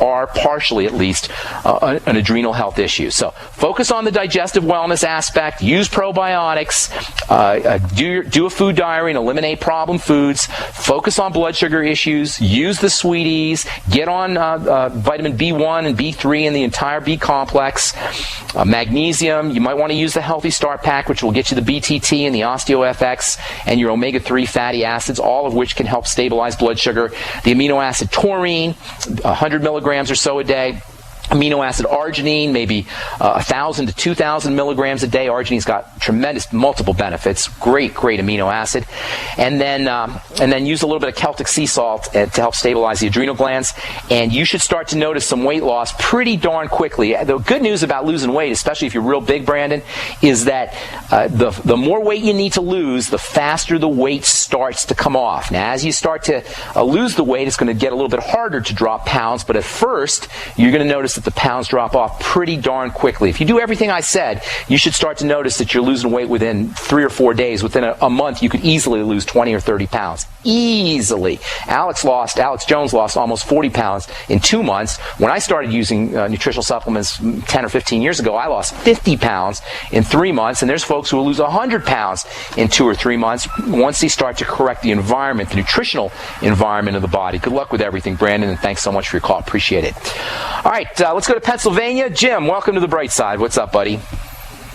are partially, at least, an adrenal health issue. So focus on the digestive wellness aspect. Use probiotics. Do a food diary and eliminate problem foods. Focus on blood sugar issues. Use the sweeties. Get on vitamin B1 and B3 and the entire B complex. Magnesium. You might want to use the Healthy Start Pack, which will get you the BTT and the OsteoFX and your omega-3 fatty acids, all of which can help stabilize blood sugar. The amino acid taurine, 100 milligrams or so a day. Amino acid arginine, maybe 1,000 to 2,000 milligrams a day. Arginine's got tremendous multiple benefits. Great amino acid. And then use a little bit of Celtic sea salt to help stabilize the adrenal glands. And you should start to notice some weight loss pretty darn quickly. The good news about losing weight, especially if you're real big, Brandon, is that the more weight you need to lose, the faster the weight starts to come off. Now, as you start to lose the weight, it's going to get a little bit harder to drop pounds. But at first, you're going to notice that the pounds drop off pretty darn quickly. If you do everything I said, you should start to notice that you're losing weight within 3 or 4 days. Within a month, you could easily lose 20 or 30 pounds. Easily. Alex Jones lost almost 40 pounds in 2 months. When I started using nutritional supplements 10 or 15 years ago, I lost 50 pounds in 3 months, and there's folks who will lose 100 pounds in 2 or 3 months once they start to correct the environment, the nutritional environment of the body. Good luck with everything, Brandon, and thanks so much for your call. Appreciate it. All right, let's go to Pennsylvania. Jim, welcome to the bright side. What's up, buddy?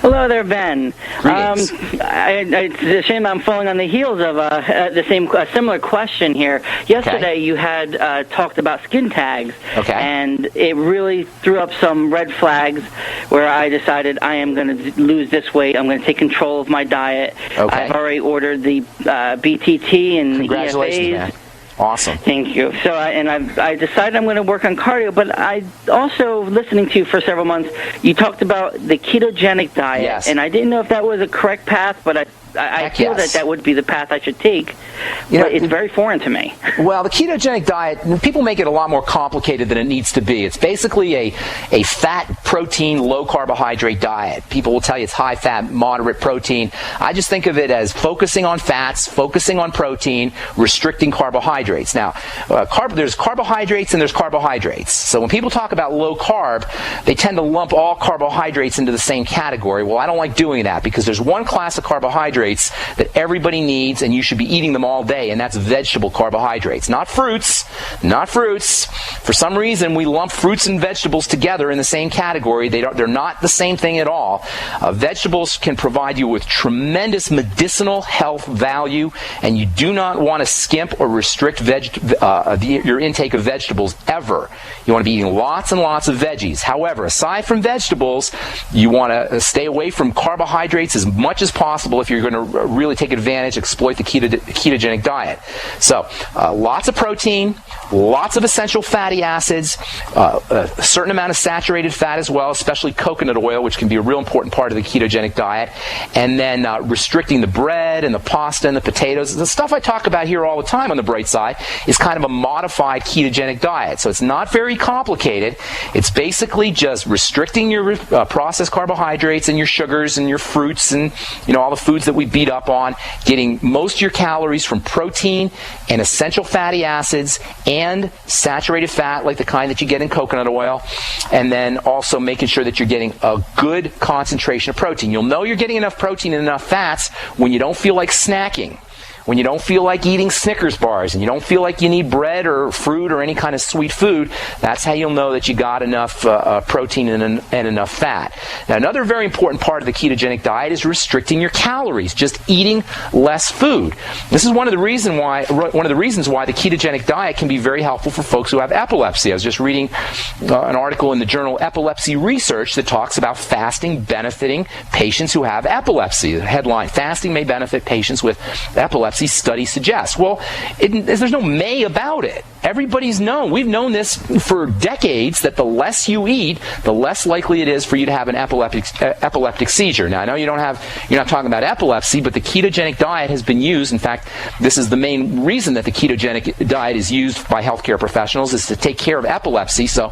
Hello there, Ben. Greetings. It's a shame I'm falling on the heels of a similar question here. Yesterday you had talked about skin tags, and it really threw up some red flags where I decided I am going to lose this weight. I'm going to take control of my diet. I've already ordered the BTT and the Congratulations, man. Awesome. Thank you. So, I decided I'm going to work on cardio, but I also, listening to you for several months, you talked about the ketogenic diet, yes. And I didn't know if that was a correct path, but I feel that would be the path I should take. But it's very foreign to me. Well, the ketogenic diet, people make it a lot more complicated than it needs to be. It's basically a fat, protein, low-carbohydrate diet. People will tell you it's high-fat, moderate protein. I just think of it as focusing on fats, focusing on protein, restricting carbohydrates. Now, there's carbohydrates and there's carbohydrates. So when people talk about low-carb, they tend to lump all carbohydrates into the same category. Well, I don't like doing that because there's one class of carbohydrates that everybody needs, and you should be eating them all day, and that's vegetable carbohydrates. Not fruits. For some reason, we lump fruits and vegetables together in the same category. They're not the same thing at all. Vegetables can provide you with tremendous medicinal health value, and you do not want to skimp or restrict your intake of vegetables ever. You want to be eating lots and lots of veggies. However, aside from vegetables, you want to stay away from carbohydrates as much as possible if you're going to really take advantage, exploit the ketogenic diet. So, lots of protein, lots of essential fatty acids, a certain amount of saturated fat as well, especially coconut oil, which can be a real important part of the ketogenic diet, and then restricting the bread and the pasta and the potatoes. The stuff I talk about here all the time on the bright side is kind of a modified ketogenic diet. So it's not very complicated. It's basically just restricting your processed carbohydrates and your sugars and your fruits and all the foods that we beat up on, getting most of your calories from protein and essential fatty acids and saturated fat like the kind that you get in coconut oil, and then also making sure that you're getting a good concentration of protein. You'll know you're getting enough protein and enough fats when you don't feel like snacking, when you don't feel like eating Snickers bars, and you don't feel like you need bread or fruit or any kind of sweet food. That's how you'll know that you got enough protein and enough fat. Now, another very important part of the ketogenic diet is restricting your calories, just eating less food. This is one of the reasons why the ketogenic diet can be very helpful for folks who have epilepsy. I was just reading an article in the journal Epilepsy Research that talks about fasting benefiting patients who have epilepsy. The headline, "Fasting may benefit patients with epilepsy, study suggests." Well, there's no may about it. Everybody's known. We've known this for decades, that the less you eat, the less likely it is for you to have an epileptic seizure. Now, I know you're not talking about epilepsy, but the ketogenic diet has been used. In fact, this is the main reason that the ketogenic diet is used by healthcare professionals, is to take care of epilepsy. So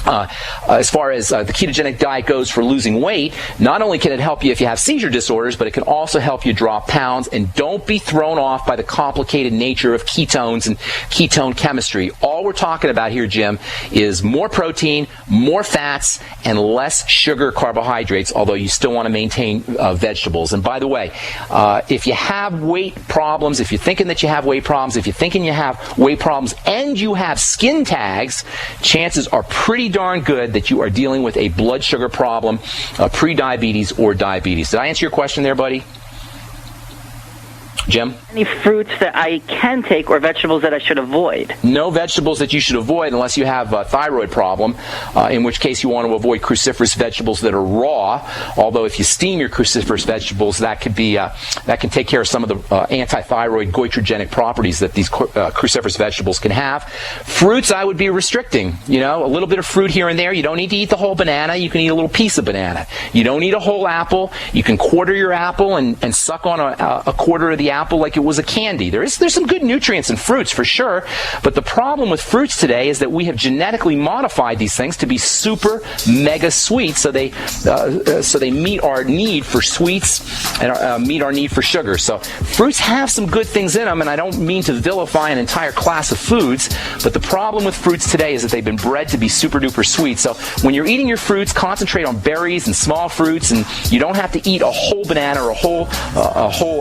As far as the ketogenic diet goes for losing weight, not only can it help you if you have seizure disorders, but it can also help you drop pounds. And don't be thrown off by the complicated nature of ketones and ketone chemistry. All we're talking about here, Jim, is more protein, more fats, and less sugar carbohydrates, although you still want to maintain vegetables. And by the way, if you have weight problems, if you're thinking that you have weight problems, if you're thinking you have weight problems and you have skin tags, chances are pretty darn good that you are dealing with a blood sugar problem, pre-diabetes or diabetes. Did I answer your question there, buddy? Jim? Any fruits that I can take or vegetables that I should avoid? No vegetables that you should avoid unless you have a thyroid problem, in which case you want to avoid cruciferous vegetables that are raw. Although if you steam your cruciferous vegetables, that could be that can take care of some of the anti-thyroid goitrogenic properties that these cruciferous vegetables can have. Fruits I would be restricting. You know, a little bit of fruit here and there. You don't need to eat the whole banana. You can eat a little piece of banana. You don't need a whole apple. You can quarter your apple and suck on a quarter of the apple like it was a candy. There's some good nutrients in fruits for sure, but the problem with fruits today is that we have genetically modified these things to be super mega sweet, so they meet our need for sweets and meet our need for sugar. So fruits have some good things in them, and I don't mean to vilify an entire class of foods, but the problem with fruits today is that they've been bred to be super duper sweet. So when you're eating your fruits, concentrate on berries and small fruits, and you don't have to eat a whole banana or a whole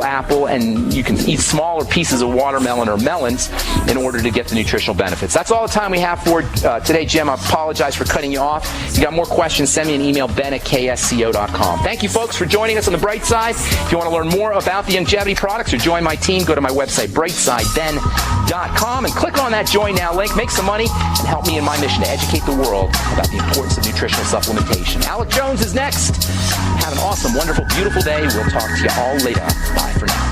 apple, and you can eat smaller pieces of watermelon or melons in order to get the nutritional benefits. That's all the time we have for today, Jim. I apologize for cutting you off. If you got more questions, send me an email, ben@ksco.com. Thank you, folks, for joining us on The Bright Side. If you want to learn more about the longevity products or join my team, go to my website, brightsideben.com, and click on that Join Now link. Make some money and help me in my mission to educate the world about the importance of nutritional supplementation. Alec Jones is next. Have an awesome, wonderful, beautiful day. We'll talk to you all later. Bye for now.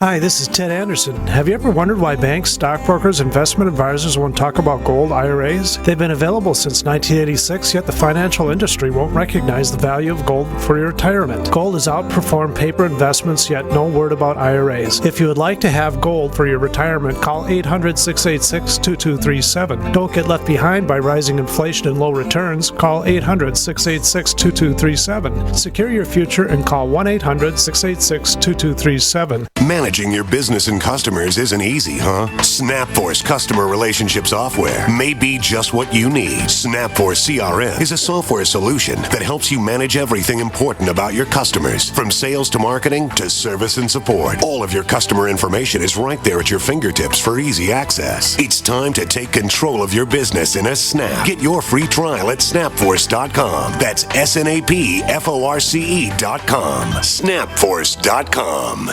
Hi, this is Ted Anderson. Have you ever wondered why banks, stockbrokers, investment advisors won't talk about gold IRAs? They've been available since 1986, yet the financial industry won't recognize the value of gold for your retirement. Gold has outperformed paper investments, yet no word about IRAs. If you would like to have gold for your retirement, call 800-686-2237. Don't get left behind by rising inflation and low returns. Call 800-686-2237. Secure your future and call 1-800-686-2237. Managing your business and customers isn't easy, huh? SnapForce customer relationship software may be just what you need. SnapForce CRM is a software solution that helps you manage everything important about your customers, from sales to marketing to service and support. All of your customer information is right there at your fingertips for easy access. It's time to take control of your business in a snap. Get your free trial at snapforce.com. That's SNAPFORCE.com. Snapforce.com.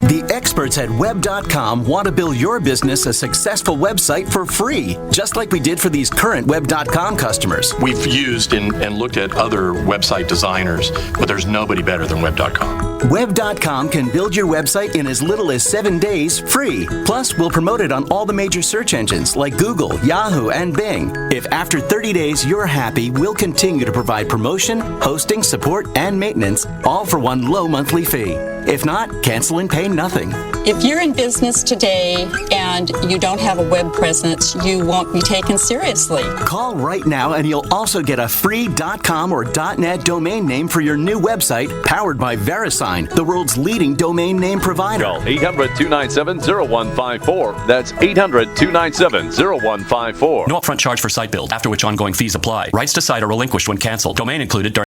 The experts at Web.com want to build your business a successful website for free, just like we did for these current Web.com customers. We've used and looked at other website designers, but there's nobody better than Web.com. Web.com can build your website in as little as 7 days free. Plus, we'll promote it on all the major search engines like Google, Yahoo, and Bing. If after 30 days you're happy, we'll continue to provide promotion, hosting, support, and maintenance, all for one low monthly fee. If not, cancel and pay nothing. If you're in business today and you don't have a web presence, you won't be taken seriously. Call right now and you'll also get a free .com or .net domain name for your new website, powered by VeriSign, the world's leading domain name provider. Call 800-297-0154. That's 800-297-0154. No upfront charge for site build, after which ongoing fees apply. Rights to site are relinquished when canceled. Domain included during